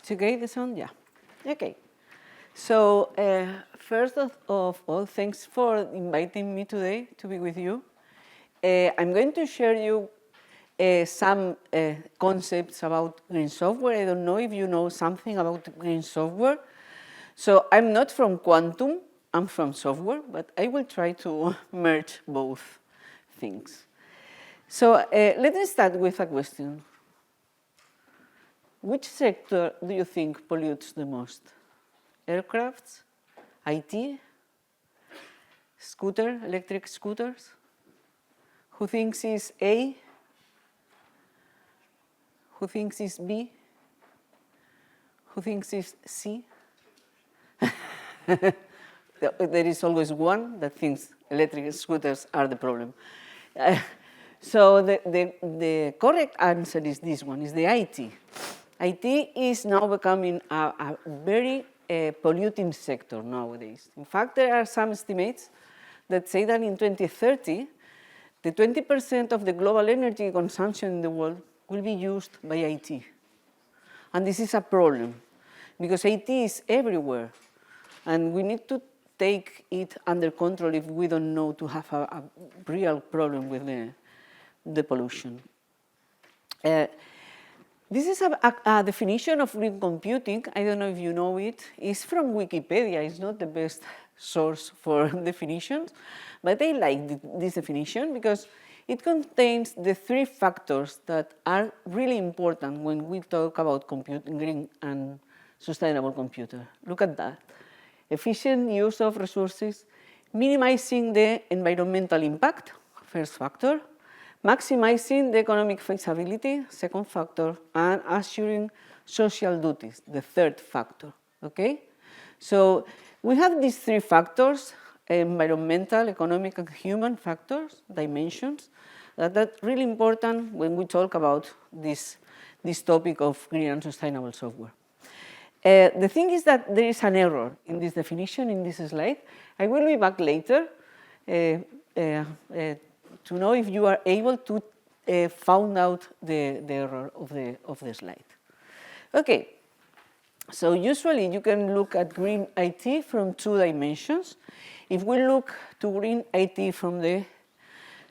It's okay, the sound? Yeah. Okay. So first of all, thanks for inviting me today to be with you. I'm going to share you some concepts about green software. I don't know if you know something about green software. So I'm not from quantum, I'm from software, but I will try to merge both things. So let me start with a question. Which sector do you think pollutes the most? Aircrafts, IT, electric scooters? Who thinks is A? Who thinks is B? Who thinks is C? There is always one that thinks electric scooters are the problem. So the correct answer is this one, is the IT. IT is now becoming a very polluting sector nowadays. In fact, there are some estimates that say that in 2030, the 20% of the global energy consumption in the world will be used by IT. And this is a problem, because IT is everywhere. And we need to take it under control if we don't know to have a real problem with the pollution. This is a definition of green computing. I don't know if you know it. It's from Wikipedia. It's not the best source for definitions, but I like this definition because it contains the three factors that are really important when we talk about green and sustainable computer. Look at that. Efficient use of resources, minimizing the environmental impact, first factor, maximizing the economic feasibility, second factor, and assuring social duties, the third factor, okay? So we have these three factors, environmental, economic, and human factors, dimensions, that are really important when we talk about this topic of green and sustainable software. The thing is that there is an error in this definition, in this slide. I will be back later to know if you are able to find out the error of the slide. Okay, so usually you can look at green IT from two dimensions. If we look to green IT from the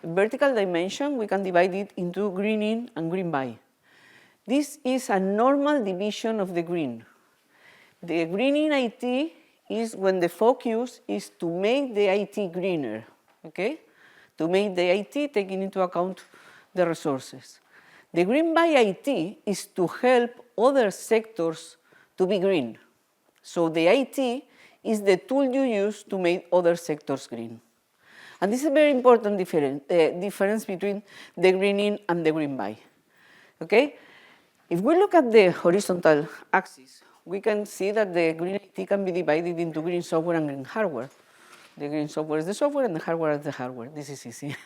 vertical dimension, we can divide it into green in and green by. This is a normal division of the green. The green in IT is when the focus is to make the IT greener, okay? To make the IT taking into account the resources. The green by IT is to help other sectors to be green. So the IT is the tool you use to make other sectors green. And this is a very important difference between the green in and the green by, okay? If we look at the horizontal axis, we can see that the green IT can be divided into green software and green hardware. The green software is the software and the hardware is the hardware. This is easy.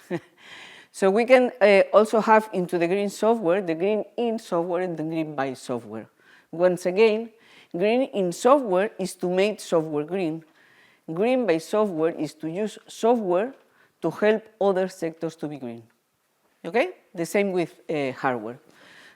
So we can also have into the green software, the green in software and the green by software. Once again, green in software is to make software green. Green by software is to use software to help other sectors to be green. Okay? The same with hardware.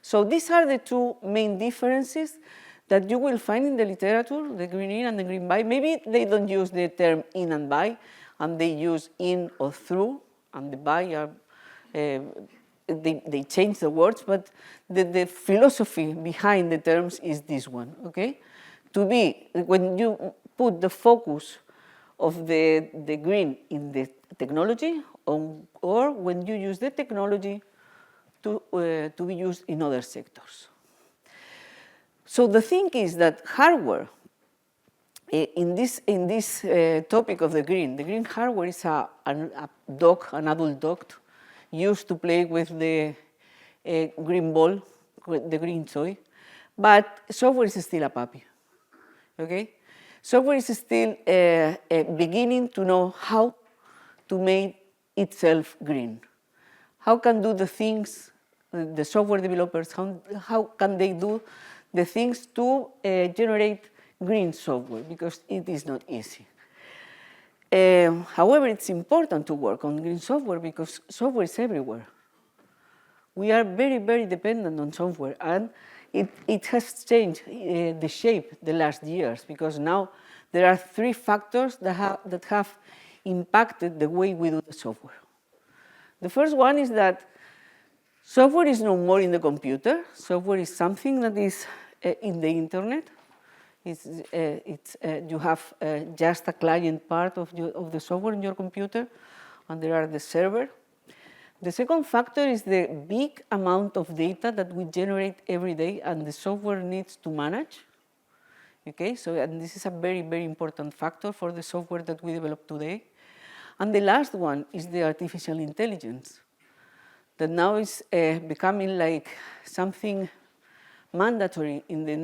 So these are the two main differences that you will find in the literature, the green in and the green by. Maybe they don't use the term in and by, and they use in or through, and the by are, they change the words, but the philosophy behind the terms is this one, okay? To be, when you put the focus of the green in the technology, or when you use the technology to be used in other sectors. So the thing is that hardware, in this topic of the green hardware is an adult dog, used to play with the green ball, the green toy, but software is still a puppy, okay? Software is still beginning to know how to make itself green. How can do the things, the software developers, how can they do the things to generate green software, because it is not easy. However, it's important to work on green software because software is everywhere. We are very, very dependent on software, and it has changed the shape the last years, because now there are three factors that have impacted the way we do the software. The first one is that software is no more in the computer. Software is something that is in the internet. You have just a client part of the software in your computer, and there are the server. The second factor is the big amount of data that we generate every day and the software needs to manage. Okay, so and this is a very, very important factor for the software that we develop today. And the last one is the artificial intelligence, that now is becoming like something mandatory in the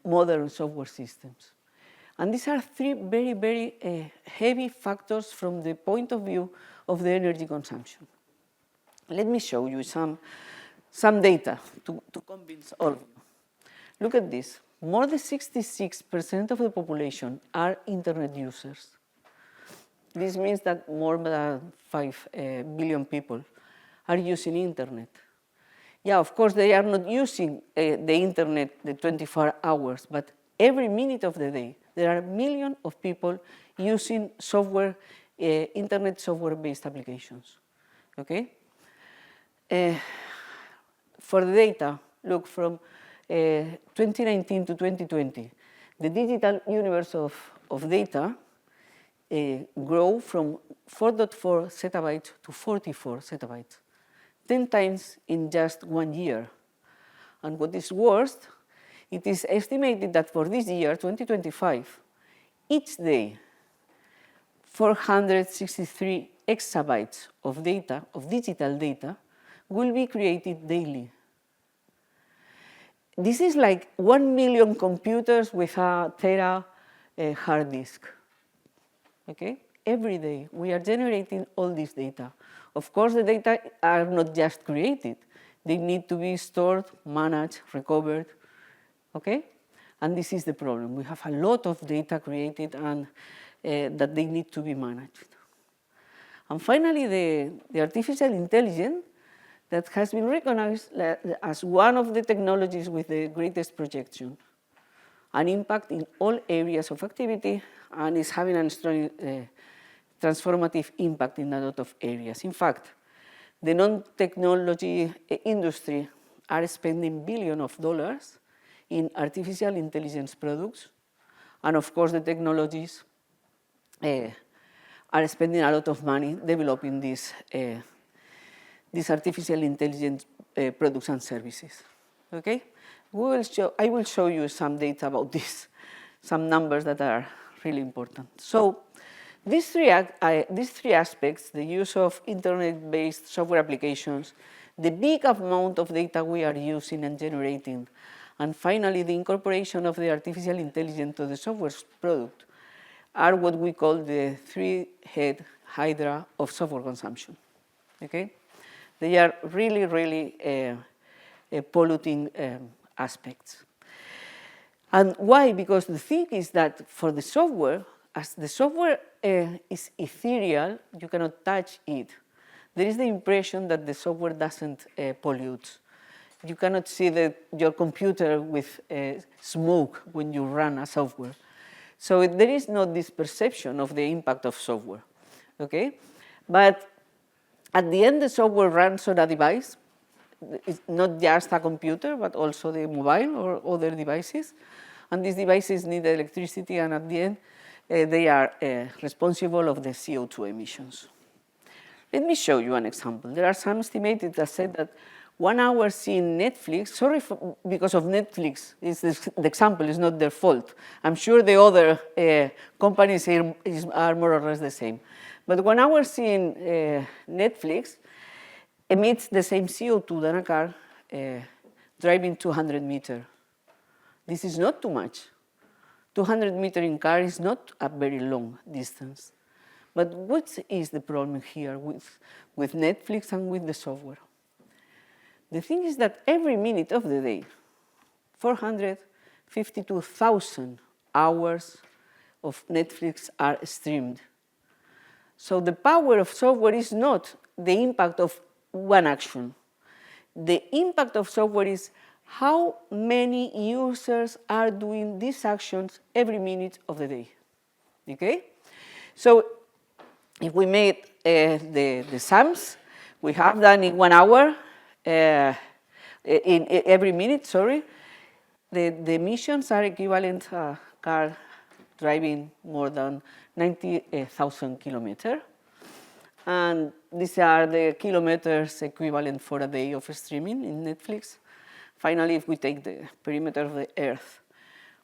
modern software systems. And these are three very, very heavy factors from the point of view of the energy consumption. Let me show you some data to convince all of you. Look at this. More than 66% of the population are internet users. This means that more than 5 billion people are using internet. Yeah, of course, they are not using the internet the 24 hours, but every minute of the day, there are millions of people using software, internet software-based applications, okay? For the data, look, from 2019 to 2020, the digital universe of data grow from 4.4 zettabytes to 44 zettabytes, 10 times in just 1 year. And what is worse, it is estimated that for this year, 2025, each day, 463 exabytes of data, of digital data, will be created daily. This is like 1 million computers with a tera hard disk. Okay? Every day we are generating all this data. Of course, the data are not just created. They need to be stored, managed, recovered. Okay? And this is the problem. We have a lot of data created and that they need to be managed. And finally, the artificial intelligence that has been recognized as one of the technologies with the greatest projection, an impact in all areas of activity, and is having a strong transformative impact in a lot of areas. In fact, the non-technology industry are spending billions of dollars in artificial intelligence products, and of course the technologies are spending a lot of money developing these artificial intelligence products and services. Okay, I will show you some data about this, some numbers that are really important. So these three aspects, the use of internet-based software applications, the big amount of data we are using and generating, and finally the incorporation of the artificial intelligence to the software product, are what we call the three-head hydra of software consumption. Okay? They are really, really polluting aspects. And why? Because the thing is that for the software, as the software is ethereal, you cannot touch it. There is the impression that the software doesn't pollute. You cannot see your computer with smoke when you run a software. So there is not this perception of the impact of software, okay? But at the end, the software runs on a device. It's not just a computer, but also the mobile or other devices. And these devices need electricity, and at the end, they are responsible of the CO2 emissions. Let me show you an example. There are some estimated that said that 1 hour seeing Netflix, because of Netflix, the example is not their fault. I'm sure the other companies here are more or less the same. But 1 hour seeing Netflix emits the same CO2 than a car driving 200 meters. This is not too much. 200 meters in car is not a very long distance. But what is the problem here with Netflix and with the software? The thing is that every minute of the day, 452,000 hours of Netflix are streamed. So the power of software is not the impact of one action. The impact of software is how many users are doing these actions every minute of the day, okay? So if we made the sums, we have done in 1 hour, in every minute, sorry, the emissions are equivalent to a car driving more than 90,000 kilometers. And these are the kilometers equivalent for a day of streaming in Netflix. Finally, if we take the perimeter of the Earth,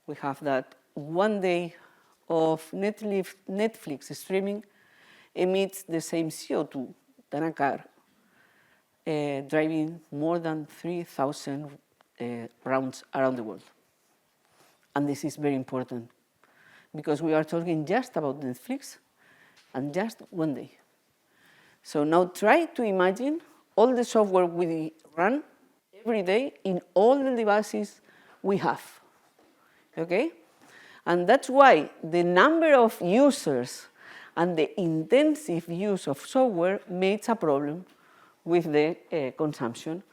we have that 1 day of Netflix streaming emits the same CO2 than a car driving more than 3,000 rounds around the world. And this is very important because we are talking just about Netflix and just 1 day. So now try to imagine all the software we run every day in all the devices we have, okay? And that's why the number of users and the intensive use of software makes a problem with the consumption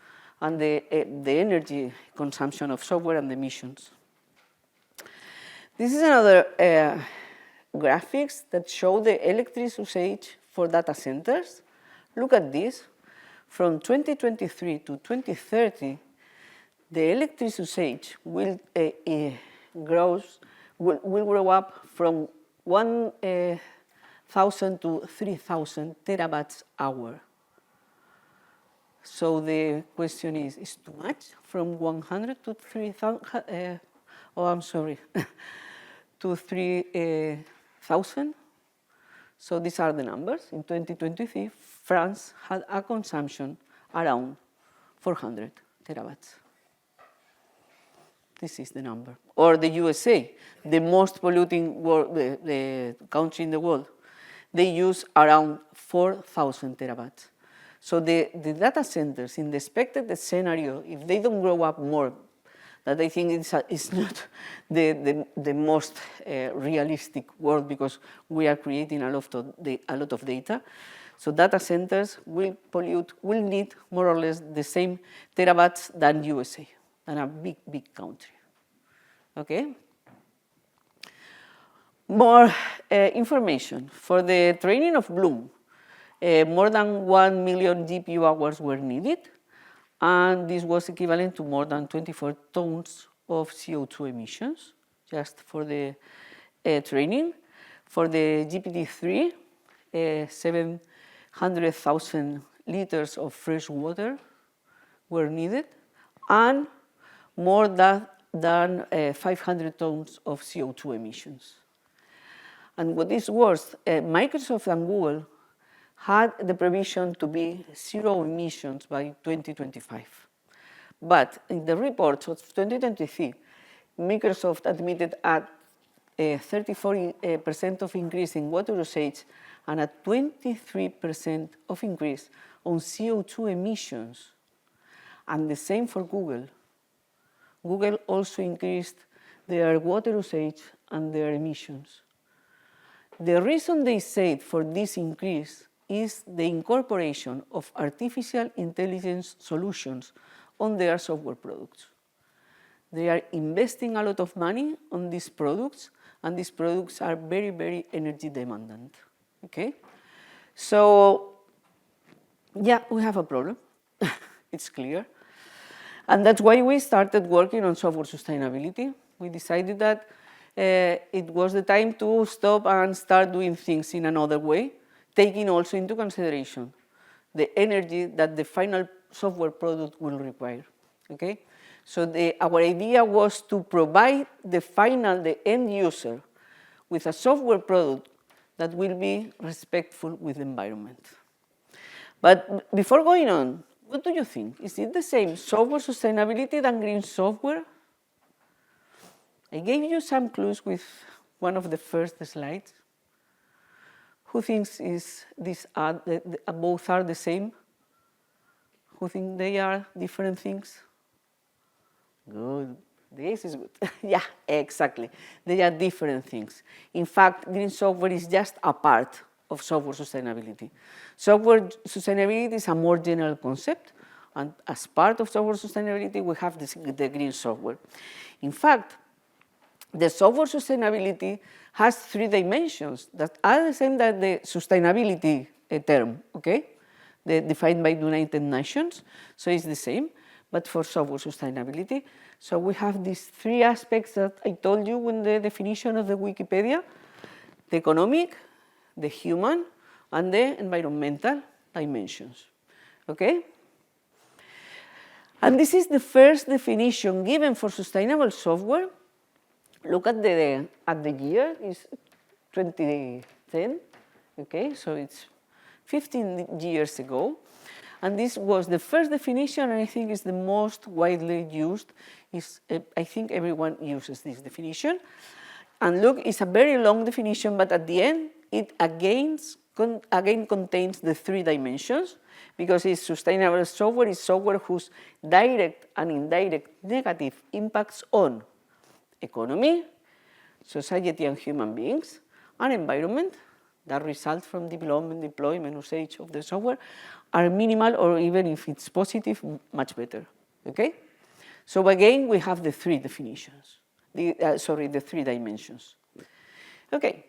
and the energy consumption of software and the emissions. This is another graphics that show the electricity usage for data centers. Look at this. From 2023 to 2030, the electricity usage will grow up from 1,000 to 3,000 terabytes hour. So the question is too much? From 100 to 3,000? Oh, I'm sorry. To 3,000. So these are the numbers. In 2023, France had a consumption around 400 terabytes. This is the number. Or the USA, the most polluting the country in the world. They use around 4,000 terabytes. So the data centers in the expected scenario, if they don't grow up more, that I think is not the most realistic world because we are creating a lot of data. So data centers will need more or less the same terabytes than USA, than a big, big country. Okay? More information. For the training of Bloom, more than 1 million GPU hours were needed, and this was equivalent to more than 24 tons of CO2 emissions, just for the training. For the GPT-3, 700,000 liters of fresh water were needed, and more than 500 tons of CO2 emissions. And what is worse, Microsoft and Google had the provision to be zero emissions by 2025. But in the report of 2023, Microsoft admitted a 34% of increase in water usage and a 23% of increase on CO2 emissions. And the same for Google. Google also increased their water usage and their emissions. The reason they said for this increase is the incorporation of artificial intelligence solutions on their software products. They are investing a lot of money on these products, and these products are very, very energy demandant. Okay? So, yeah, we have a problem. It's clear. And that's why we started working on software sustainability. We decided that it was the time to stop and start doing things in another way, taking also into consideration the energy that the final software product will require, okay? So our idea was to provide the end user with a software product that will be respectful with the environment. But before going on, what do you think? Is it the same software sustainability than green software? I gave you some clues with one of the first slides. Who thinks both are the same? Who think they are different things? Good. This is good. Yeah, exactly. They are different things. In fact, green software is just a part of software sustainability. Software sustainability is a more general concept And as part of software sustainability, we have the green software. In fact, the software sustainability has 3 dimensions that are the same as the sustainability term, okay? Defined by the United Nations, so it's the same, but for software sustainability. So we have these 3 aspects that I told you in the definition of the Wikipedia: the economic, the human, and the environmental dimensions, okay? And this is the first definition given for sustainable software. Look at the year, it's 2010, okay? So it's 15 years ago. And this was the first definition, and I think it's the most widely used. I think everyone uses this definition. And look, it's a very long definition, but at the end, it again contains the 3 dimensions, because it's sustainable software is software whose direct and indirect negative impacts on economy, society and human beings, and environment that result from development, deployment, usage of the software are minimal, or even if it's positive, much better, okay? So again, we have the 3 definitions, the 3 dimensions. Okay,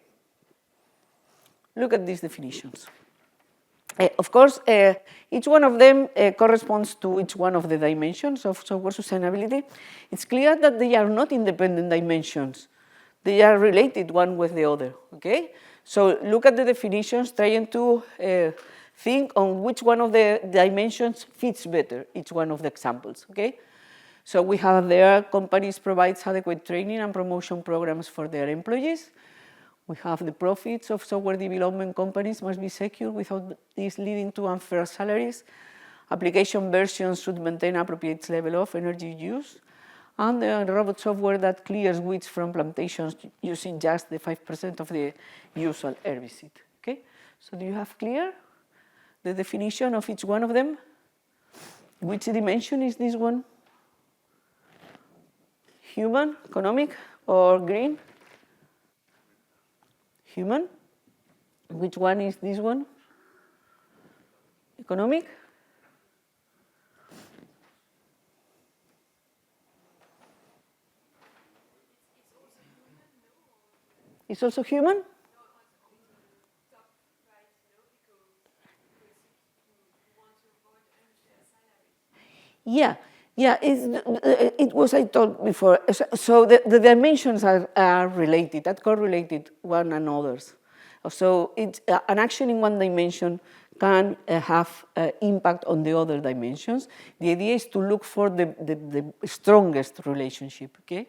look at these definitions. Of course, each one of them corresponds to each one of the dimensions of software sustainability. It's clear that they are not independent dimensions. They are related one with the other, okay? So look at the definitions, trying to think on which one of the dimensions fits better, each one of the examples, okay? So we have there, companies provide adequate training and promotion programs for their employees. We have the profits of software development companies must be secure without this leading to unfair salaries. Application versions should maintain appropriate level of energy use. And the robot software that clears weeds from plantations using just the 5% of the usual herbicide. Okay? So do you have clear the definition of each one of them? Which dimension is this one? Human, economic, or green? Human. Which one is this one? Economic. It's also human? Yeah, it was, I told before, so the dimensions are related, are correlated one another's. So an action in one dimension can have impact on the other dimensions. The idea is to look for the strongest relationship, okay?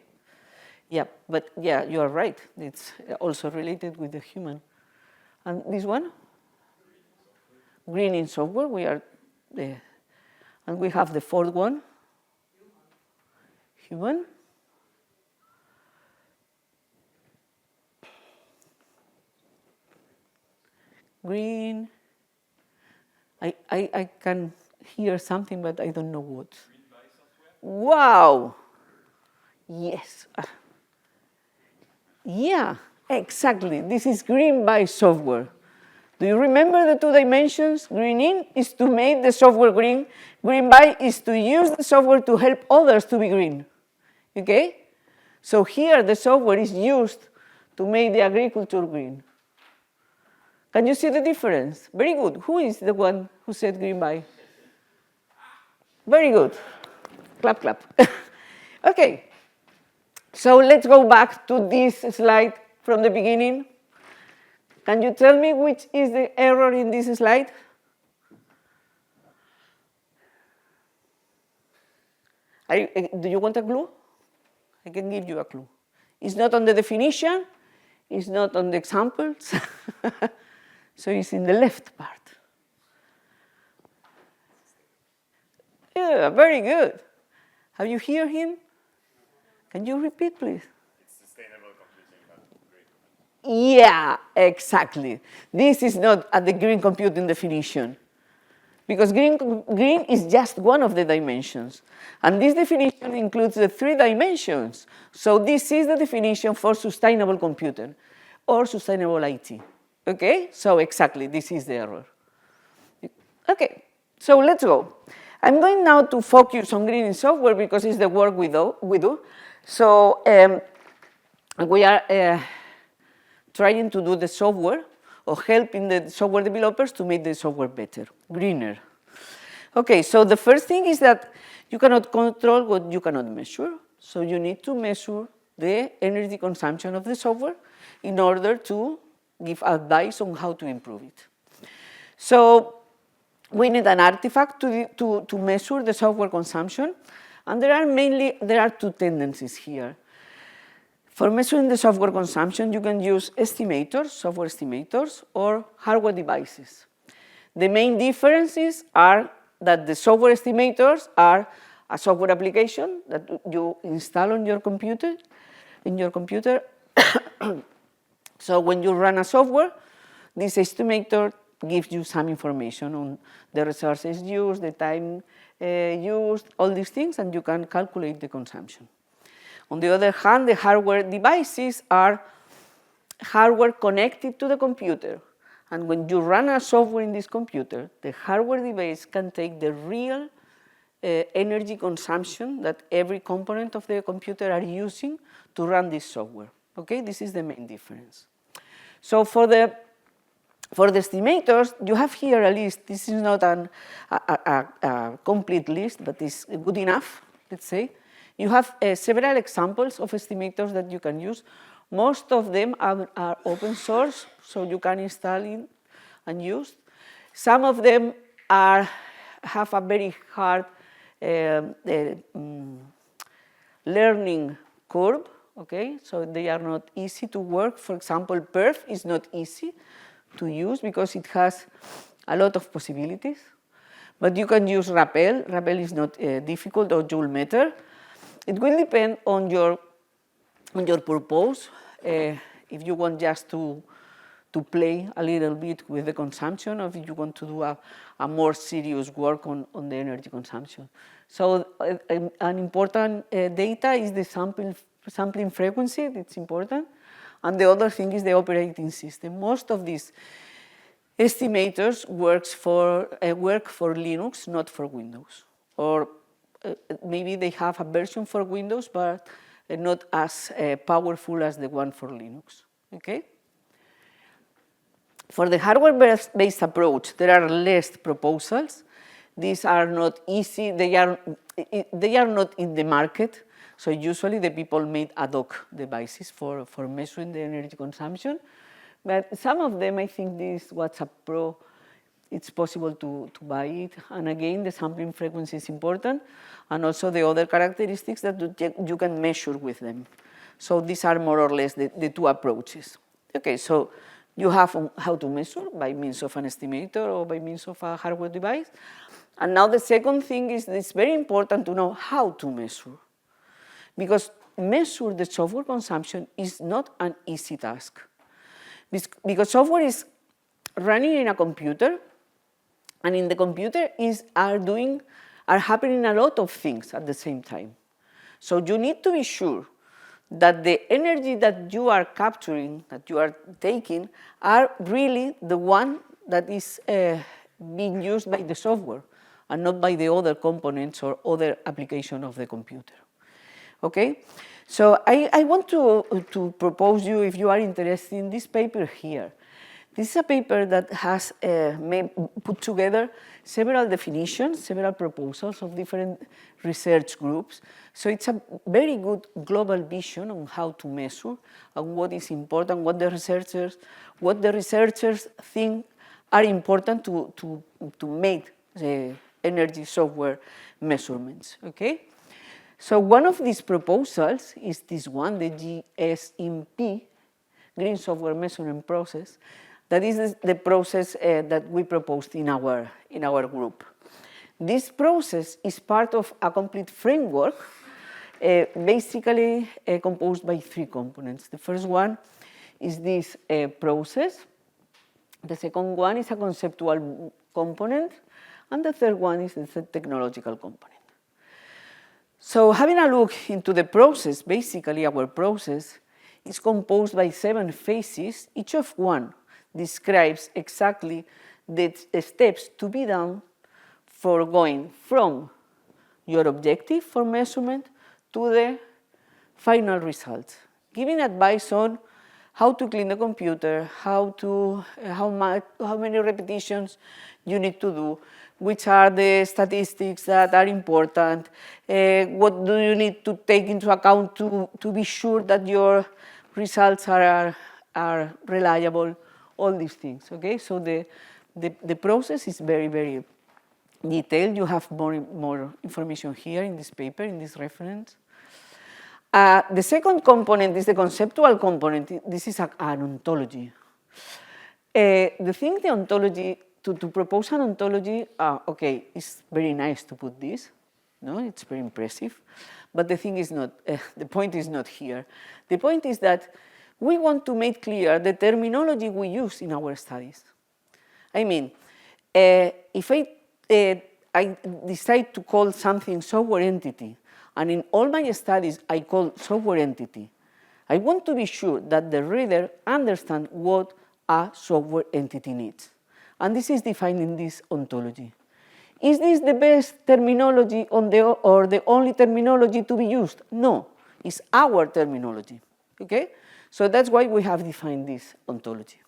Yeah, but yeah, you are right. It's also related with the human. And this one? Green in software, we are there. And we have the 4th one. Human. Green. I can hear something, but I don't know what. Wow. Yes. Yeah, exactly. This is green by software. Do you remember the 2 dimensions? Green in is to make the software green. Green by is to use the software to help others to be green. Okay? So here the software is used to make the agriculture green. Can you see the difference? Very good. Who is the one who said green by? Very good. Clap, clap. Okay. So let's go back to this slide from the beginning. Can you tell me which is the error in this slide? Do you want a clue? I can give you a clue. It's not on the definition. It's not on the examples. So it's in the left part. Yeah, very good. Have you heard him? Can you repeat, please? Yeah, exactly. This is not at the green computing definition, because green is just one of the dimensions. And this definition includes the 3 dimensions. So this is the definition for sustainable computing or sustainable IT. Okay, so exactly, this is the error. Okay, so let's go. I'm going now to focus on greening software because it's the work we do. So we are trying to do the software or helping the software developers to make the software better, greener. Okay, so the first thing is that you cannot control what you cannot measure. So you need to measure the energy consumption of the software in order to give advice on how to improve it. So we need an artifact to measure the software consumption, and there are two tendencies here. For measuring the software consumption, you can use estimators, software estimators, or hardware devices. The main differences are that the software estimators are a software application that you install on your computer, So when you run a software, this estimator gives you some information on the resources used, the time used, all these things, and you can calculate the consumption. On the other hand, the hardware devices are hardware connected to the computer. And when you run a software in this computer, the hardware device can take the real energy consumption that every component of the computer are using to run this software. Okay, this is the main difference. So for the estimators, you have here a list. This is not a complete list, but it's good enough, let's say. You have several examples of estimators that you can use. Most of them are open source, so you can install it and use. Some of them have a very hard learning curve, okay? So they are not easy to work. For example, perf is not easy to use because it has a lot of possibilities. But you can use Rappel. Rappel is not difficult, or Joule Meter. It will depend on your purpose. If you want just to play a little bit with the consumption, or if you want to do a more serious work on the energy consumption. So an important data is the sampling frequency. It's important. And the other thing is the operating system. Most of these estimators work for Linux, not for Windows. Or maybe they have a version for Windows, but not as powerful as the one for Linux. Okay? For the hardware-based approach, there are less proposals. These are not easy. They are not in the market. So usually the people made ad hoc devices for measuring the energy consumption. But some of them, I think this WhatsApp Pro, it's possible to buy it. And again, the sampling frequency is important. And also the other characteristics that you can measure with them. So these are more or less the two approaches. Okay, so you have how to measure by means of an estimator or by means of a hardware device. And now the second thing is it's very important to know how to measure. Because measure the software consumption is not an easy task. Because software is running in a computer, and in the computer are happening a lot of things at the same time. So you need to be sure that the energy that you are capturing, that you are taking, are really the one that is being used by the software and not by the other components or other application of the computer. Okay? So I want to propose you, if you are interested in this paper here. This is a paper that has put together several definitions, several proposals of different research groups. So it's a very good global vision on how to measure and what is important, what the researchers think are important to make the energy software measurements. Okay? So one of these proposals is this one, the GSMP, Green Software Measurement Process. That is the process that we proposed in our group. This process is part of a complete framework, basically composed by three components. The first one is this process. The second one is a conceptual component. And the third one is the technological component. So having a look into the process, basically our process is composed by 7 phases, each of one describes exactly the steps to be done for going from your objective for measurement to the final results, giving advice on how to clean the computer, how many repetitions you need to do, which are the statistics that are important, what do you need to take into account to be sure that your results are reliable, all these things, okay? So the process is very, very detailed. You have more information here in this paper, in this reference. The second component is the conceptual component. This is an ontology. The thing, the ontology, to propose an ontology, okay, it's very nice to put this, no, it's very impressive, but the thing is not, the point is not here. The point is that we want to make clear the terminology we use in our studies. I mean, if I decide to call something software entity, and in all my studies I call software entity, I want to be sure that the reader understands what a software entity needs. And this is defined in this ontology. Is this the best terminology or the only terminology to be used? No, it's our terminology, okay? So that's why we have defined this ontology.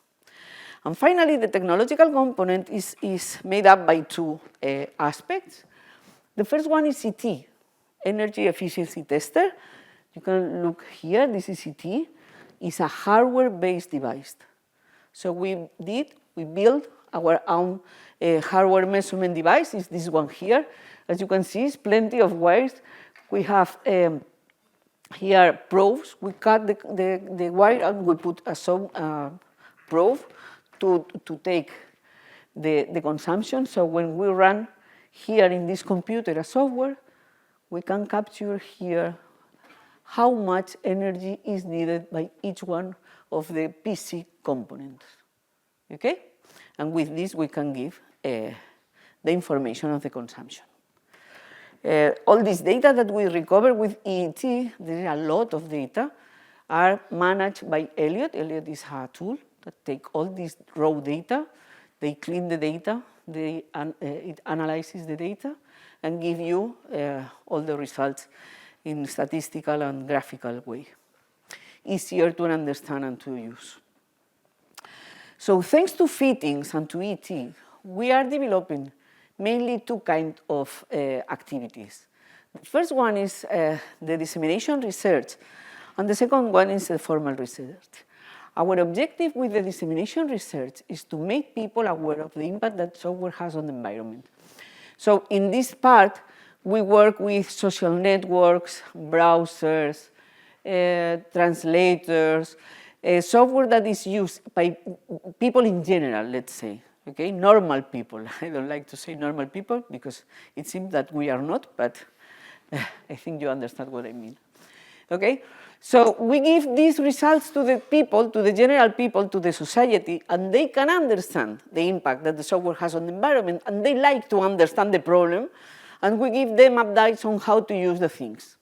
And finally, the technological component is made up by two aspects. The first one is CT, Energy Efficiency Tester. You can look here, this is CT. It's a hardware-based device. So we built our own hardware measurement device. It's this one here. As you can see, it's plenty of wires. We have here probes. We cut the wire and we put a probe to take the consumption. So when we run here in this computer a software, we can capture here how much energy is needed by each one of the PC components, okay? And with this, we can give the information of the consumption. All this data that we recover with EET, there are a lot of data, are managed by Elliot. Elliot is a tool that takes all this raw data, they clean the data, it analyzes the data, and give you all the results in statistical and graphical way. Easier to understand and to use. So thanks to fittings and to ET, we are developing mainly two kinds of activities. The first one is the dissemination research, and the second one is the formal research. Our objective with the dissemination research is to make people aware of the impact that software has on the environment. So in this part, we work with social networks, browsers, translators, software that is used by people in general, let's say, okay, normal people. I don't like to say normal people because it seems that we are not, but I think you understand what I mean, okay? So we give these results to the people, to the general people, to the society, and they can understand the impact that the software has on the environment, and they like to understand the problem, and we give them advice on how to use the things,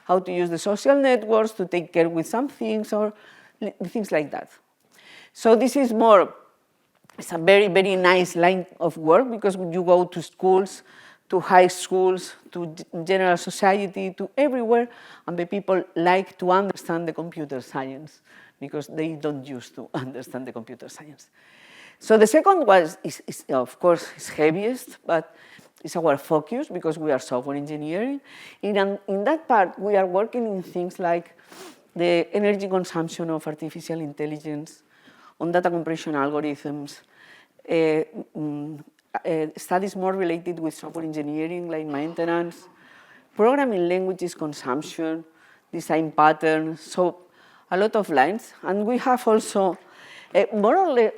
how to use the social networks to take care with some things or things like that. So this is more, it's a very, very nice line of work because you go to schools, to high schools, to general society, to everywhere, and the people like to understand the computer science because they don't used to understand the computer science. So the second one is of course, is heaviest, but it's our focus because we are software engineering. In that part, we are working in things like the energy consumption of artificial intelligence, on data compression algorithms, studies more related with software engineering like maintenance, programming languages consumption, design patterns, so a lot of lines. And we have also, more or less,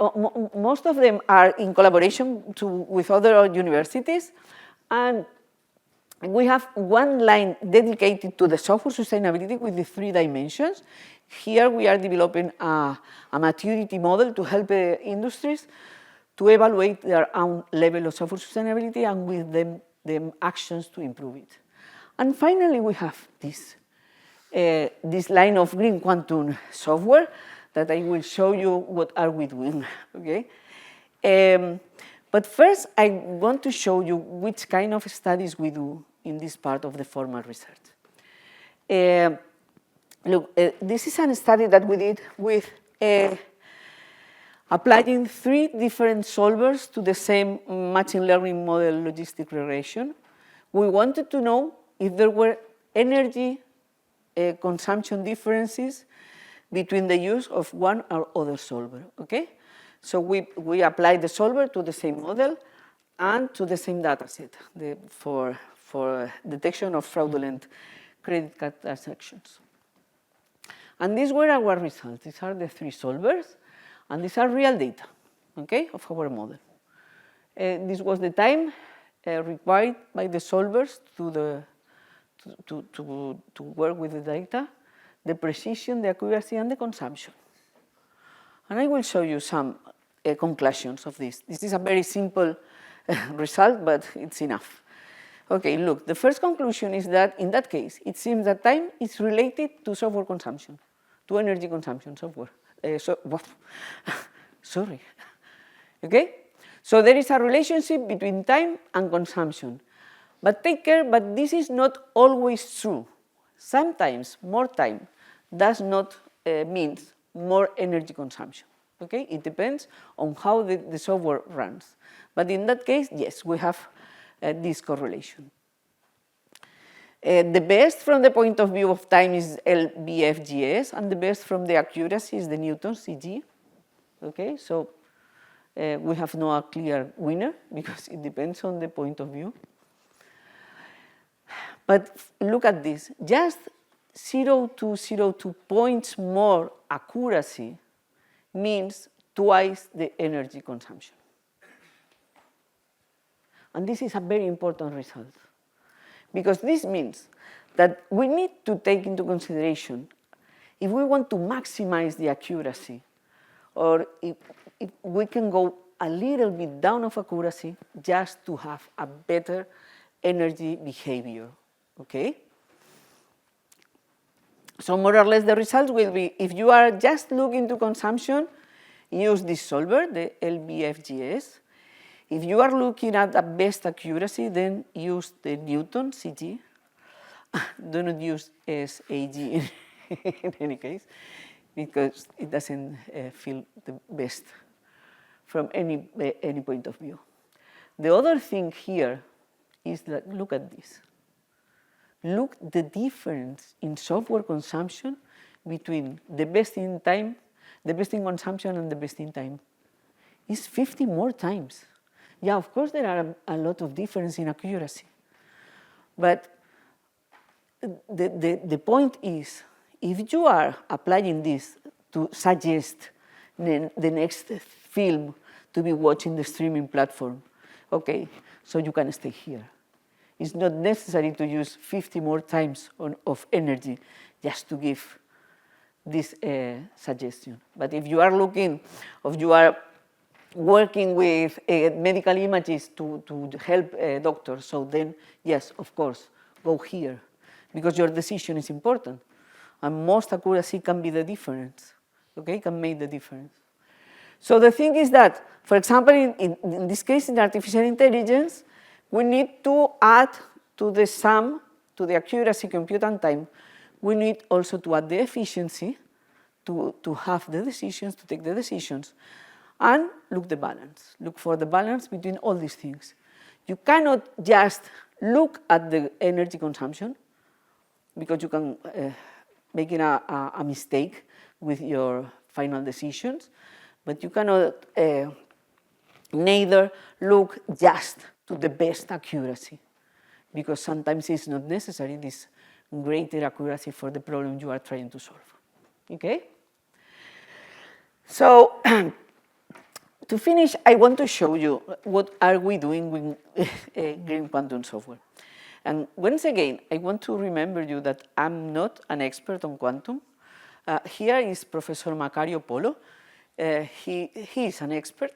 most of them are in collaboration with other universities, and we have one line dedicated to the software sustainability with the 3 dimensions. Here we are developing a maturity model to help industries to evaluate their own level of software sustainability and with them actions to improve it. And finally, we have this line of green quantum software that I will show you what are we doing, okay? But first, I want to show you which kind of studies we do in this part of the formal research. Look, this is a study that we did with applying 3 different solvers to the same machine learning model logistic regression. We wanted to know if there were energy consumption differences between the use of one or other solver, okay? So we applied the solver to the same model and to the same data set for detection of fraudulent credit card transactions. And these were our results. These are the 3 solvers, and these are real data, okay, of our model. This was the time required by the solvers to work with the data, the precision, the accuracy, and the consumption. And I will show you some conclusions of this. This is a very simple result, but it's enough. Okay, look, the first conclusion is that in that case, it seems that time is related to software consumption, to energy consumption software. Sorry. Okay? So there is a relationship between time and consumption. But take care, but this is not always true. Sometimes more time does not mean more energy consumption. Okay? It depends on how the software runs. But in that case, yes, we have this correlation. The best from the point of view of time is LBFGS, and the best from the accuracy is the Newton CG. Okay, so we have no clear winner because it depends on the point of view. But look at this, just 0.02 points more accuracy means twice the energy consumption. And this is a very important result, because this means that we need to take into consideration, if we want to maximize the accuracy, or if we can go a little bit down of accuracy just to have a better energy behavior, okay? So more or less the result will be, if you are just looking to consumption, use this solver, the LBFGS. If you are looking at the best accuracy, then use the Newton CG. Do not use SAG in any case, because it doesn't feel the best from any point of view. The other thing here is that, look at this. Look the difference in software consumption between the best in time, the best in consumption and the best in time. It's 50 more times. Yeah, of course there are a lot of difference in accuracy. But the point is, if you are applying this to suggest the next film to be watching the streaming platform, okay, so you can stay here. It's not necessary to use 50 more times of energy just to give this suggestion. But if you are looking, or you are working with medical images to help doctors, so then, yes, of course, go here, because your decision is important. And most accuracy can be the difference, okay, can make the difference. So the thing is that, for example, in this case, in artificial intelligence, we need to add to the sum, to the accuracy, compute, and time, we need also to add the efficiency to have the decisions, to take the decisions, and look the balance. Look for the balance between all these things. You cannot just look at the energy consumption, because you can make a mistake with your final decisions, but you cannot neither look just to the best accuracy, because sometimes it's not necessary, this greater accuracy for the problem you are trying to solve, okay? So, to finish, I want to show you what are we doing with green quantum software. And once again, I want to remember you that I'm not an expert on quantum. Here is Professor Macario Polo. He is an expert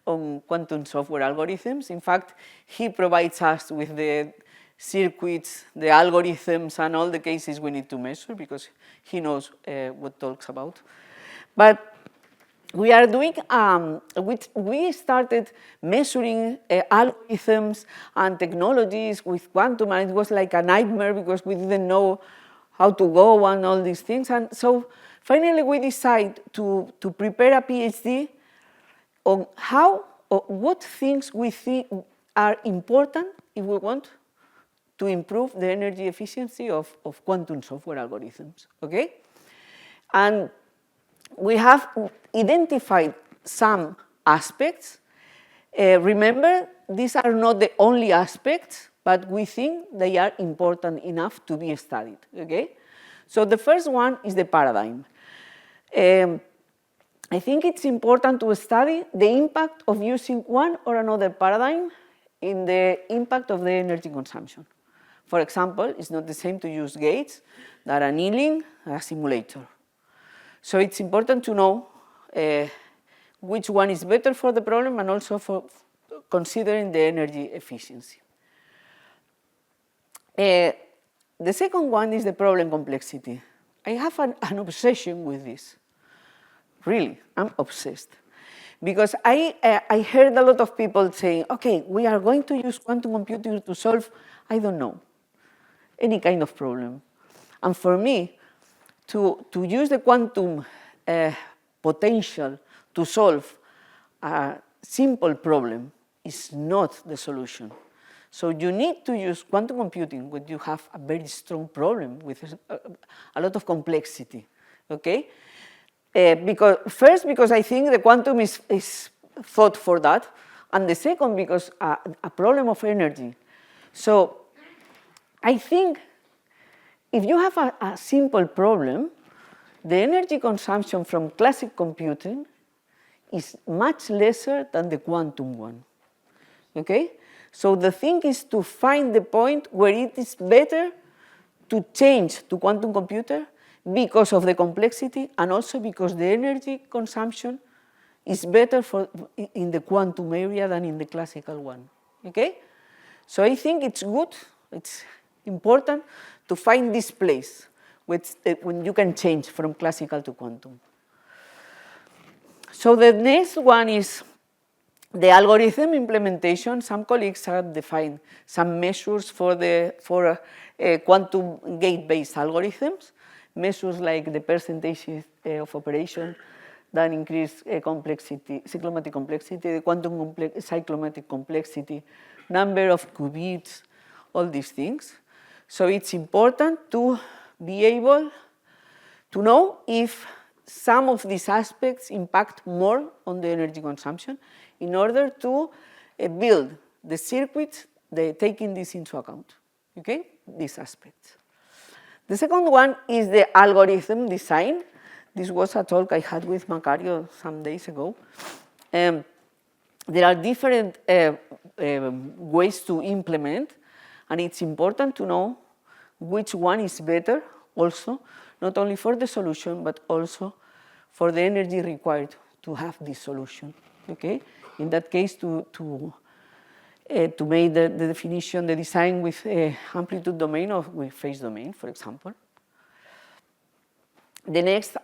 on quantum software algorithms. In fact, he provides us with the circuits, the algorithms, and all the cases we need to measure, because he knows what talks about. But we are doing, we started measuring algorithms and technologies with quantum, and it was like a nightmare because we didn't know how to go and all these things. And so finally we decided to prepare a PhD on how, or what things we think are important if we want to improve the energy efficiency of quantum software algorithms, okay? And we have identified some aspects. Remember, these are not the only aspects, but we think they are important enough to be studied, okay? So the first one is the paradigm. I think it's important to study the impact of using one or another paradigm in the impact of the energy consumption. For example, it's not the same to use gates than annealing a simulator. So it's important to know which one is better for the problem and also for considering the energy efficiency. The second one is the problem complexity. I have an obsession with this. Really, I'm obsessed. Because I heard a lot of people saying, okay, we are going to use quantum computing to solve, I don't know, any kind of problem. And for me, to use the quantum potential to solve a simple problem is not the solution. So you need to use quantum computing when you have a very strong problem with a lot of complexity, okay? Because I think the quantum is thought for that, and the second because a problem of energy. So I think if you have a simple problem, the energy consumption from classic computing is much lesser than the quantum one, okay? So the thing is to find the point where it is better to change to quantum computer because of the complexity and also because the energy consumption is better in the quantum area than in the classical one, okay? So I think it's good, it's important to find this place when you can change from classical to quantum. So the next one is the algorithm implementation. Some colleagues have defined some measures for quantum gate-based algorithms, measures like the percentages of operation that increase complexity, cyclomatic complexity, the quantum cyclomatic complexity, number of qubits, all these things. So it's important to be able to know if some of these aspects impact more on the energy consumption in order to build the circuits taking this into account, okay, these aspects. The second one is the algorithm design. This was a talk I had with Macario some days ago. There are different ways to implement, and it's important to know which one is better also, not only for the solution, but also for the energy required to have this solution, okay? In that case, to make the definition, the design with amplitude domain or with phase domain, for example. The next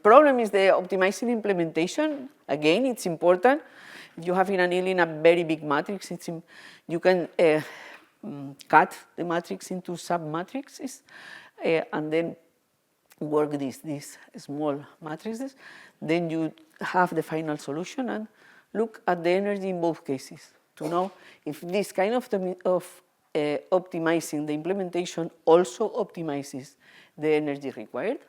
problem is the optimizing implementation. Again, it's important. If you have in annealing a very big matrix, you can cut the matrix into sub-matrices and then work these small matrices. Then you have the final solution and look at the energy in both cases to know if this kind of optimizing the implementation also optimizes the energy required.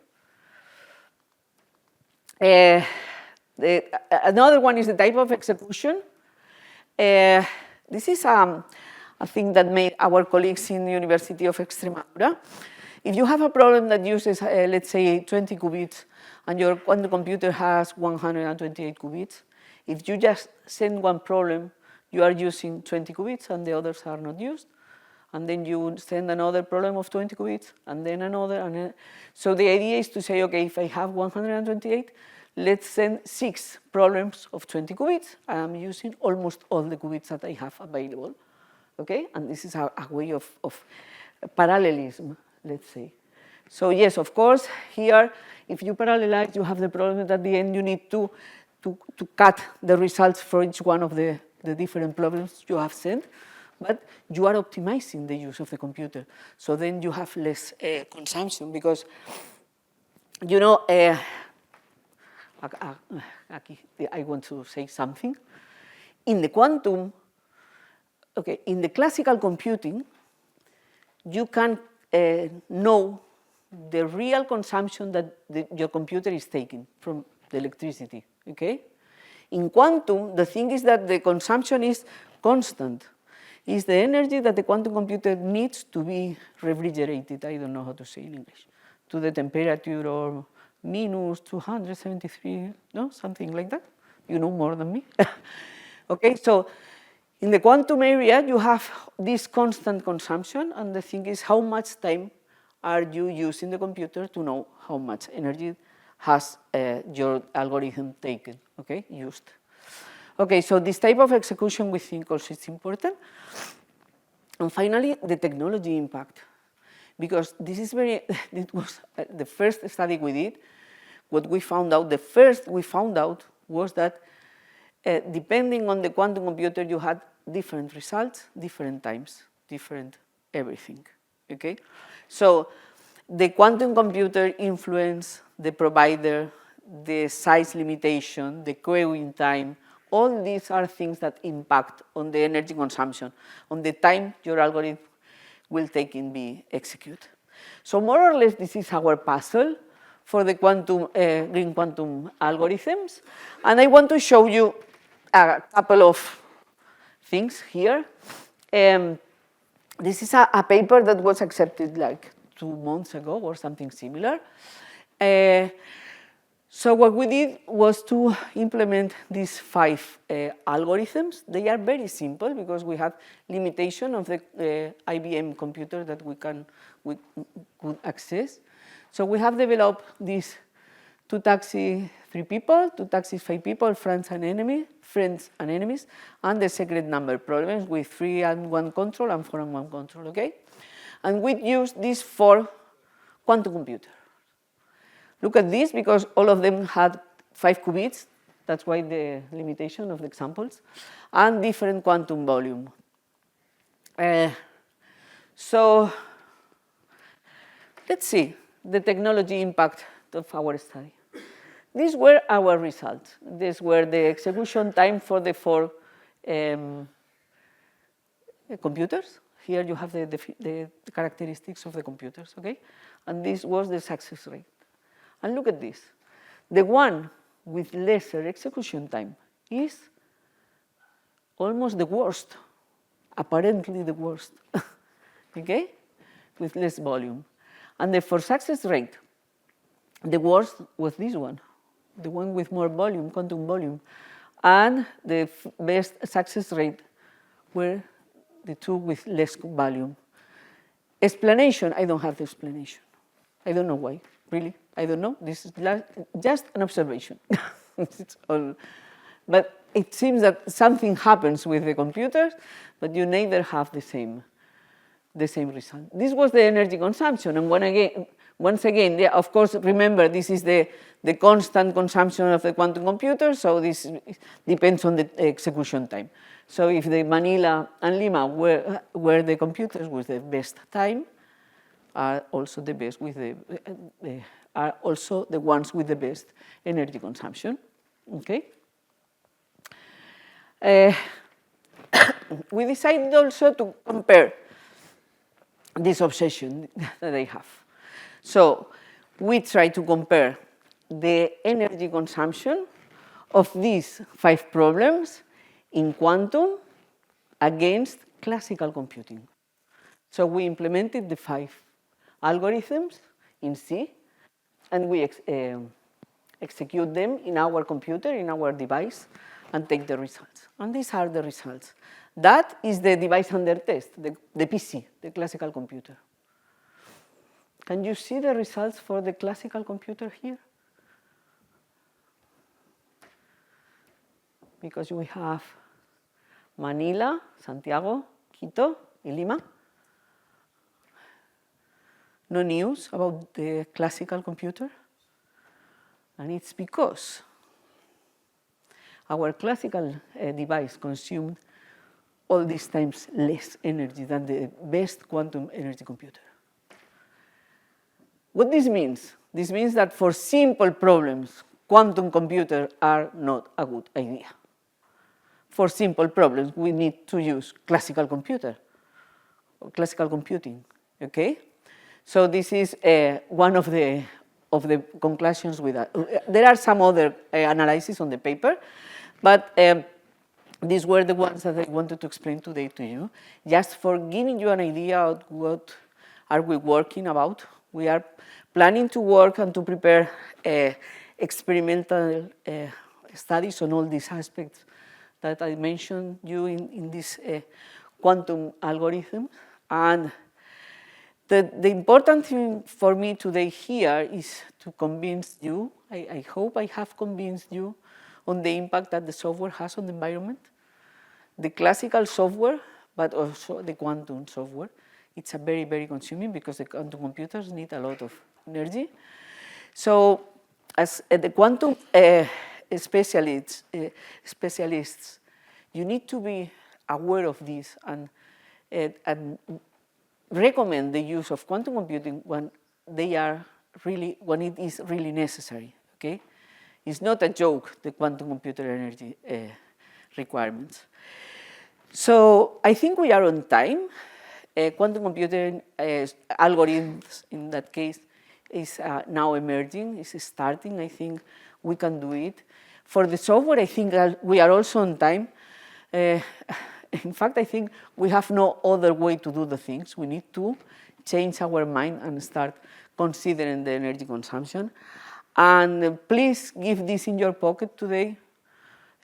Another one is the type of execution. This is a thing that made our colleagues in the University of Extremadura. If you have a problem that uses, let's say, 20 qubits, and your quantum computer has 128 qubits, if you just send one problem, you are using 20 qubits and the others are not used. And then you send another problem of 20 qubits, and then another. So the idea is to say, okay, if I have 128, let's send 6 problems of 20 qubits. I am using almost all the qubits that I have available, okay? And this is a way of parallelism, let's say. So yes, of course, here, if you parallelize, you have the problem that at the end you need to cut the results for each one of the different problems you have sent, but you are optimizing the use of the computer. So then you have less consumption because, you know, I want to say something. In the quantum, okay, in the classical computing, you can know the real consumption that your computer is taking from the electricity, okay? In quantum, the thing is that the consumption is constant. It's the energy that the quantum computer needs to be refrigerated, I don't know how to say in English, to the temperature of minus 273, no, something like that. You know more than me. Okay, so in the quantum area, you have this constant consumption, and the thing is how much time are you using the computer to know how much energy has your algorithm taken, okay, used. Okay, so this type of execution we think also is important. And finally, the technology impact. Because this is it was the first study we did. What we found out, the first we found out was that depending on the quantum computer, you had different results, different times, different everything, okay? So the quantum computer influenced the provider, the size limitation, the queuing time. All these are things that impact on the energy consumption, on the time your algorithm will take in be executed. So more or less, this is our puzzle for the quantum, green quantum algorithms. And I want to show you a couple of things here. This is a paper that was accepted like 2 months ago or something similar. So what we did was to implement these 5 algorithms. They are very simple because we have limitation of the IBM computer that we could access. So we have developed these 2 taxi 3 people, 2 taxi 5 people, friends and enemies, and the secret number problems with 3 and 1 control and 4 and 1 control, okay? And we use these 4 quantum computers. Look at this, because all of them had 5 qubits. That's why the limitation of the examples, and different quantum volume. So let's see the technology impact of our study. These were our results. These were the execution time for the 4 computers. Here you have the characteristics of the computers, okay? And this was the success rate. And look at this. The one with lesser execution time is almost the worst, apparently the worst, okay? With less volume. And for success rate, the worst was this one, the one with more volume, quantum volume. And the best success rate were the 2 with less volume. Explanation, I don't have the explanation. I don't know why, really. I don't know. This is just an observation. It's all. But it seems that something happens with the computers, but you neither have the same result. This was the energy consumption. And once again, yeah, of course, remember, this is the constant consumption of the quantum computer, so this depends on the execution time. So if the Manila and Lima were the computers with the best time, are also the best with are also the ones with the best energy consumption, okay? We decided also to compare this obsession that I have. So we try to compare the energy consumption of these 5 problems in quantum against classical computing. So we implemented the 5 algorithms in C, and we execute them in our computer, in our device, and take the results. And these are the results. That is the device under test, the PC, the classical computer. Can you see the results for the classical computer here? Because we have Manila, Santiago, Quito, and Lima. no news about the classical computer? And it's because our classical device consumed all these times less energy than the best quantum energy computer. What this means? This means that for simple problems, quantum computers are not a good idea. For simple problems, we need to use classical computer, or classical computing, okay? So this is one of the conclusions with that. There are some other analyses on the paper, but these were the ones that I wanted to explain today to you, just for giving you an idea of what are we working about. We are planning to work and to prepare experimental studies on all these aspects that I mentioned you in this quantum algorithm. And the important thing for me today here is to convince you, I hope I have convinced you on the impact that the software has on the environment. The classical software, but also the quantum software, it's a very, very consuming because the quantum computers need a lot of energy. So as the quantum specialists, you need to be aware of this and recommend the use of quantum computing when it is really necessary, okay? It's not a joke, the quantum computer energy requirements. So I think we are on time. Quantum computing algorithms, in that case, is now emerging, is starting. I think we can do it. For the software, I think we are also on time. In fact, I think we have no other way to do the things. We need to change our mind and start considering the energy consumption. And please give this in your pocket today.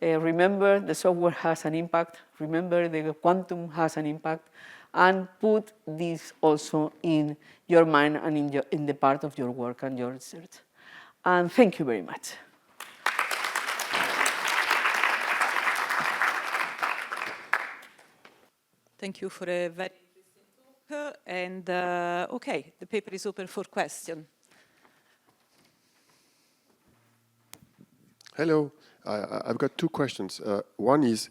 Remember, the software has an impact. Remember, the quantum has an impact. And put this also in your mind and in the part of your work and your research. And thank you very much. Thank you for a very interesting talk. And okay, the paper is open for questions. Hello, I've got two questions. One is,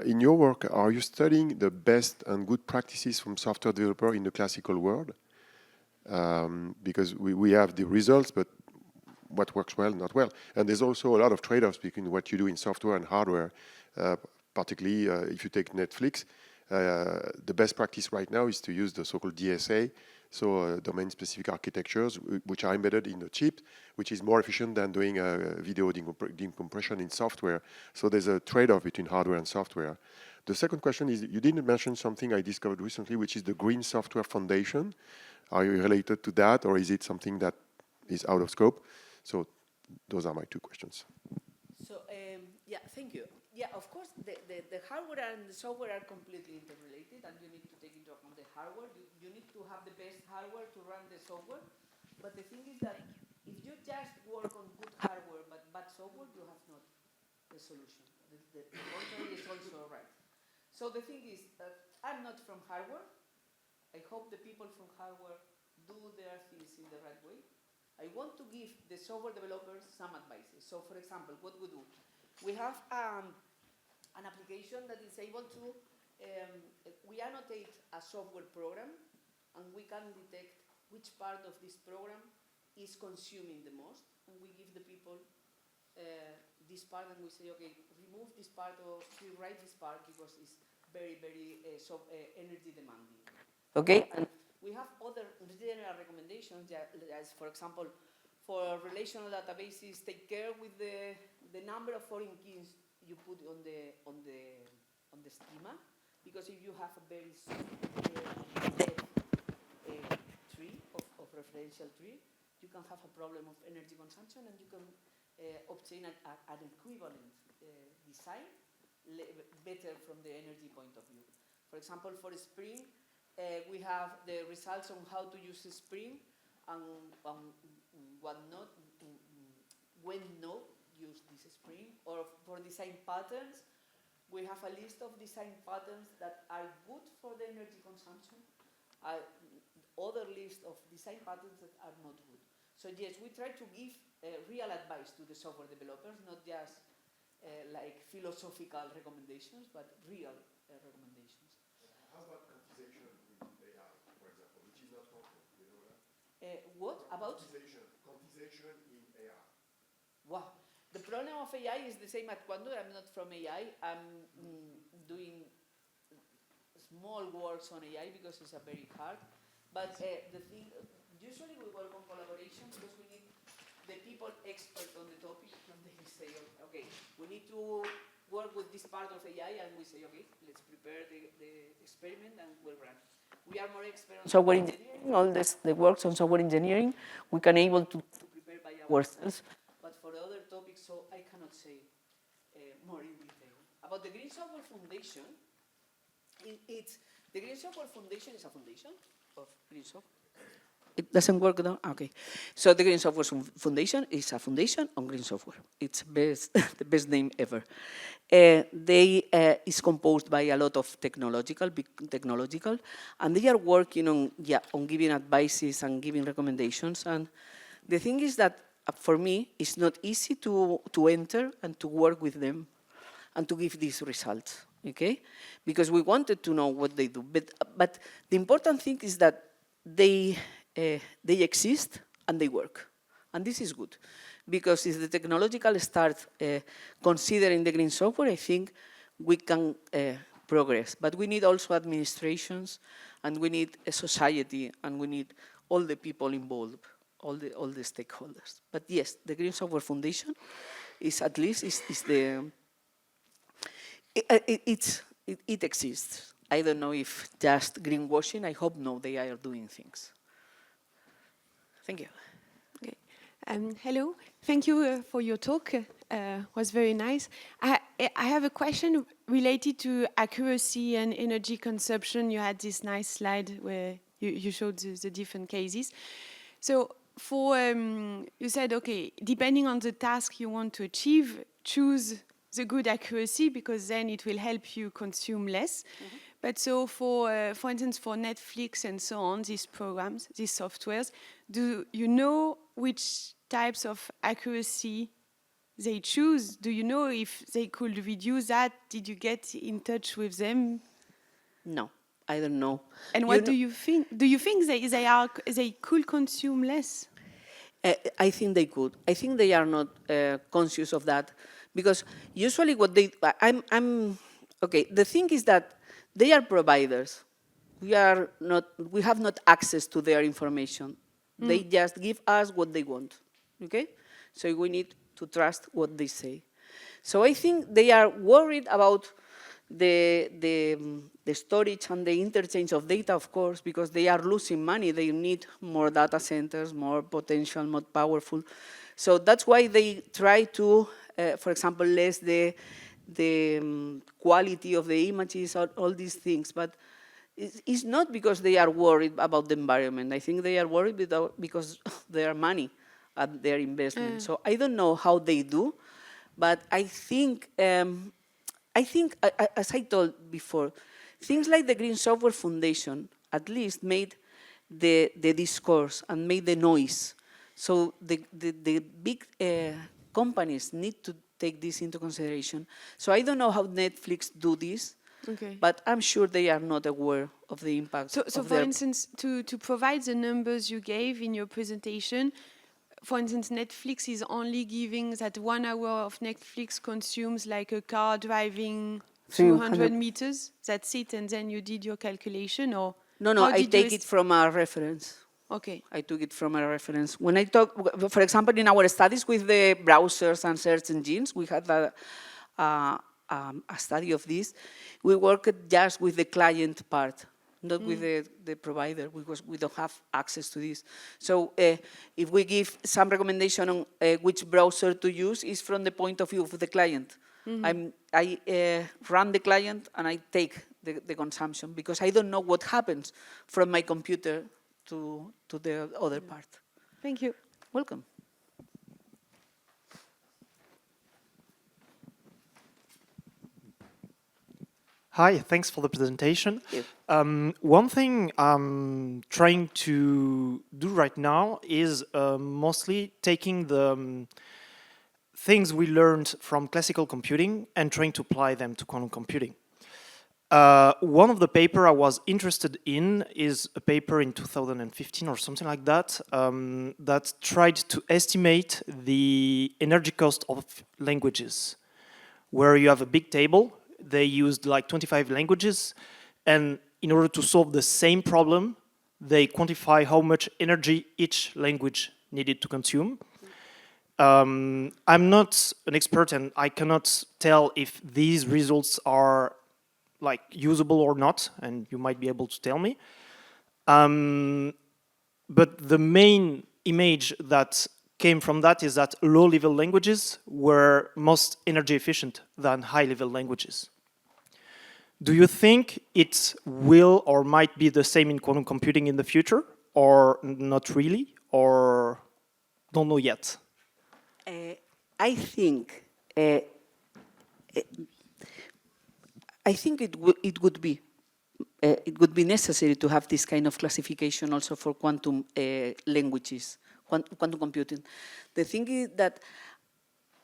in your work, are you studying the best and good practices from software developer in the classical world? Because we have the results, but what works well, not well. And there's also a lot of trade-offs between what you do in software and hardware, particularly if you take Netflix. The best practice right now is to use the so-called DSA, so domain-specific architectures, which are embedded in the chip, which is more efficient than doing video decompression in software. So there's a trade-off between hardware and software. The second question is, you didn't mention something I discovered recently, which is the Green Software Foundation. Are you related to that, or is it something that is out of scope? So those are my two questions. So, yeah, thank you. Yeah, of course, the hardware and the software are completely interrelated, and you need to take into account the hardware. You need to have the best hardware to run the software. But the thing is that if you just work on good hardware but bad software, you have not the solution. The contrary is also right. So the thing is that I'm not from hardware. I hope the people from hardware do their things in the right way. I want to give the software developers some advices. So, for example, what we do, we have an application that is able to, we annotate a software program, and we can detect which part of this program is consuming the most, and we give the people this part, and we say, okay, remove this part or rewrite this part because it's very, very energy demanding. Okay, and we have other general recommendations, as for example, for relational databases, take care with the number of foreign keys you put on the schema, because if you have a very tree of referential tree, you can have a problem of energy consumption, and you can obtain an equivalent design better from the energy point of view. For example, for Spring, we have the results on how to use Spring and what not, when not use this Spring. Or for design patterns, we have a list of design patterns that are good for the energy consumption. other list of design patterns that are not good. So yes, we try to give real advice to the software developers, not just like philosophical recommendations, but real recommendations. How about quantization in AI, for example, which is not content? You know that? What about? Quantization in AI. Wow. The problem of AI is the same at Quando. I'm not from AI. I'm doing small works on AI because it's a very hard. But the thing, usually we work on collaboration because we need the people expert on the topic, and they say, okay, we need to work with this part of AI, and we say, okay, let's prepare the experiment and we'll run. We are more expert on software engineering, all the works on software engineering, we can able to prepare by ourselves. But for other topics, so I cannot say more in detail. About the Green Software Foundation, the Green Software Foundation is a foundation of Green Software. It doesn't work now? Okay. So the Green Software Foundation is a foundation on green software. It's the best name ever. They is composed by a lot of technological, and they are working on giving advices and giving recommendations. And the thing is that for me, it's not easy to enter and to work with them and to give these results, okay? Because we wanted to know what they do. But the important thing is that they exist and they work. And this is good, because if the technological start considering the green software, I think we can progress. But we need also administrations, and we need a society, and we need all the people involved, all the stakeholders. But yes, the Green Software Foundation is at least it exists. I don't know if just greenwashing. I hope no, they are doing things. Thank you. Okay. Hello. Thank you for your talk. Was very nice. I have a question related to accuracy and energy consumption. You had this nice slide where you showed the different cases. So for you said, okay, depending on the task you want to achieve, choose the good accuracy, because then it will help you consume less. Mm-hmm. But so for instance, for Netflix and so on, these programs, these softwares, do you know which types of accuracy they choose? Do you know if they could reduce that? Did you get in touch with them? No, I don't know. And what do you think? Do you think they could consume less? I think they could. I think they are not conscious of that, because usually what they, okay, the thing is that they are providers. We have not access to their information. Mm. They just give us what they want, okay? So we need to trust what they say. So I think they are worried about the storage and the interchange of data, of course, because they are losing money. They need more data centers, more potential, more powerful. So that's why they try to, for example, less the quality of the images, all these things. But it's not because they are worried about the environment. I think they are worried because of their money and their investment. So I don't know how they do, but I think, as I told before, things like the Green Software Foundation at least made the discourse and made the noise. So the big companies need to take this into consideration. So I don't know how Netflix do this, okay, but I'm sure they are not aware of the impact. So for instance, to provide the numbers you gave in your presentation, for instance, Netflix is only giving that 1 hour of Netflix consumes like a car driving 200 meters. That's it, and then you did your calculation, or? No, I take it from a reference. Okay. I took it from a reference. When I talk, for example, in our studies with the browsers and search engines, we had a study of this. We worked just with the client part, not with the provider, because we don't have access to this. So if we give some recommendation on which browser to use, is from the point of view of the client. Mm-hmm. I run the client and I take the consumption, because I don't know what happens from my computer to the other part. Thank you. Welcome. Hi, thanks for the presentation. Yeah. One thing I'm trying to do right now is mostly taking the things we learned from classical computing and trying to apply them to quantum computing. One of the paper I was interested in is a paper in 2015 or something like that that tried to estimate the energy cost of languages, where you have a big table. They used like 25 languages, and in order to solve the same problem, they quantify how much energy each language needed to consume. I'm not an expert, and I cannot tell if these results are like usable or not, and you might be able to tell me. But the main image that came from that is that low-level languages were most energy efficient than high-level languages. Do you think it will or might be the same in quantum computing in the future, or not really, or don't know yet? I think it would be necessary to have this kind of classification also for quantum languages, quantum computing. The thing is that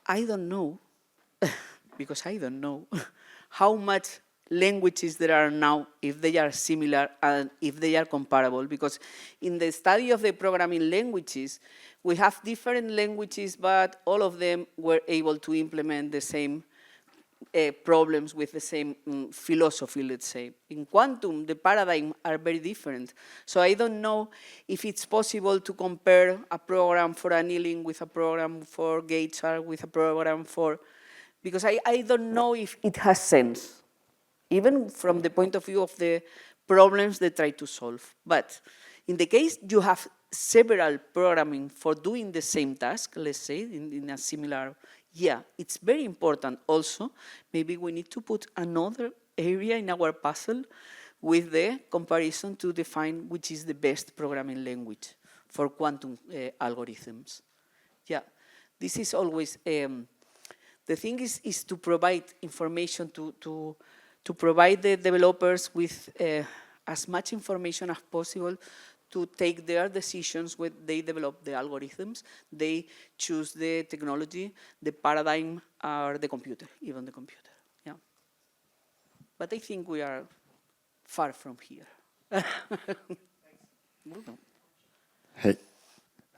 I don't know, because I don't know, how much languages there are now, if they are similar and if they are comparable, because in the study of the programming languages, we have different languages, but all of them were able to implement the same problems with the same philosophy, let's say. In quantum, the paradigm are very different. So I don't know if it's possible to compare a program for annealing with a program for gate chart with a program for, because I don't know if it has sense, even from the point of view of the problems they try to solve. But in the case you have several programming for doing the same task, let's say, in a similar, yeah, it's very important also. Maybe we need to put another area in our puzzle with the comparison to define which is the best programming language for quantum algorithms. Yeah, this is always, the thing is to provide information to provide the developers with as much information as possible to take their decisions when they develop the algorithms. They choose the technology, the paradigm, or the computer, even the computer. Yeah. But I think we are far from here. Hey,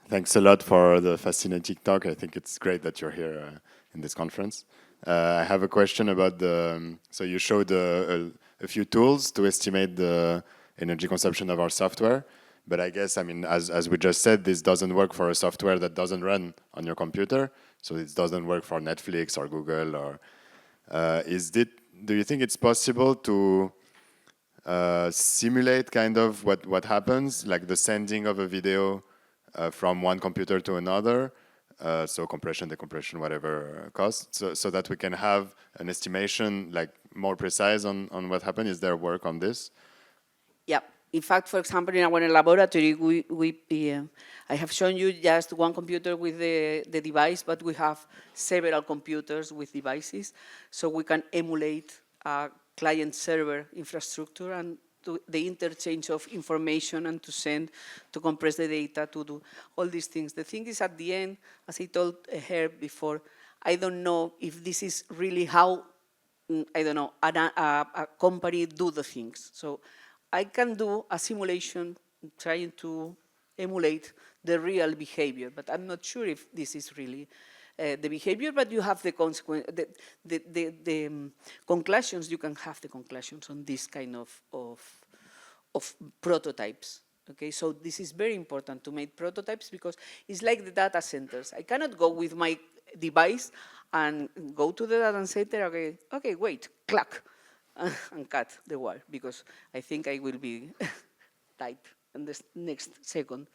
thanks a lot for the fascinating talk. I think it's great that you're here in this conference. I have a question about the, so you showed a few tools to estimate the energy consumption of our software. But I guess, I mean, as we just said, this doesn't work for a software that doesn't run on your computer. So it doesn't work for Netflix or Google. Or do you think it's possible to simulate kind of what happens, like the sending of a video from one computer to another? So compression, decompression, whatever costs, so that we can have an estimation like more precise on what happened? Is there work on this? Yeah. In fact, for example, in our laboratory, I have shown you just one computer with the device, but we have several computers with devices, so we can emulate a client-server infrastructure and the interchange of information and to send, to compress the data, to do all these things. The thing is, at the end, as I told her before, I don't know if this is really how, I don't know, a company do the things. So I can do a simulation trying to emulate the real behavior, but I'm not sure if this is really the behavior, but you have the consequence, the conclusions, you can have the conclusions on this kind of prototypes. Okay, so this is very important to make prototypes because it's like the data centers. I cannot go with my device and go to the data center, okay, wait, clack, and cut the wire, because I think I will be tight in the next second.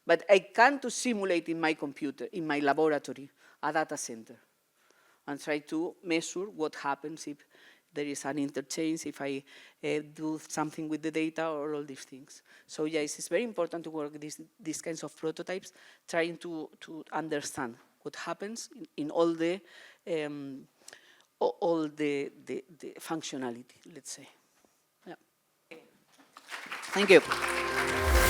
But I can to simulate in my computer, in my laboratory, a data center, and try to measure what happens if there is an interchange, if I do something with the data or all these things. So yes, it's very important to work these kinds of prototypes, trying to understand what happens in all the all the functionality, let's say. Yeah. Thank you.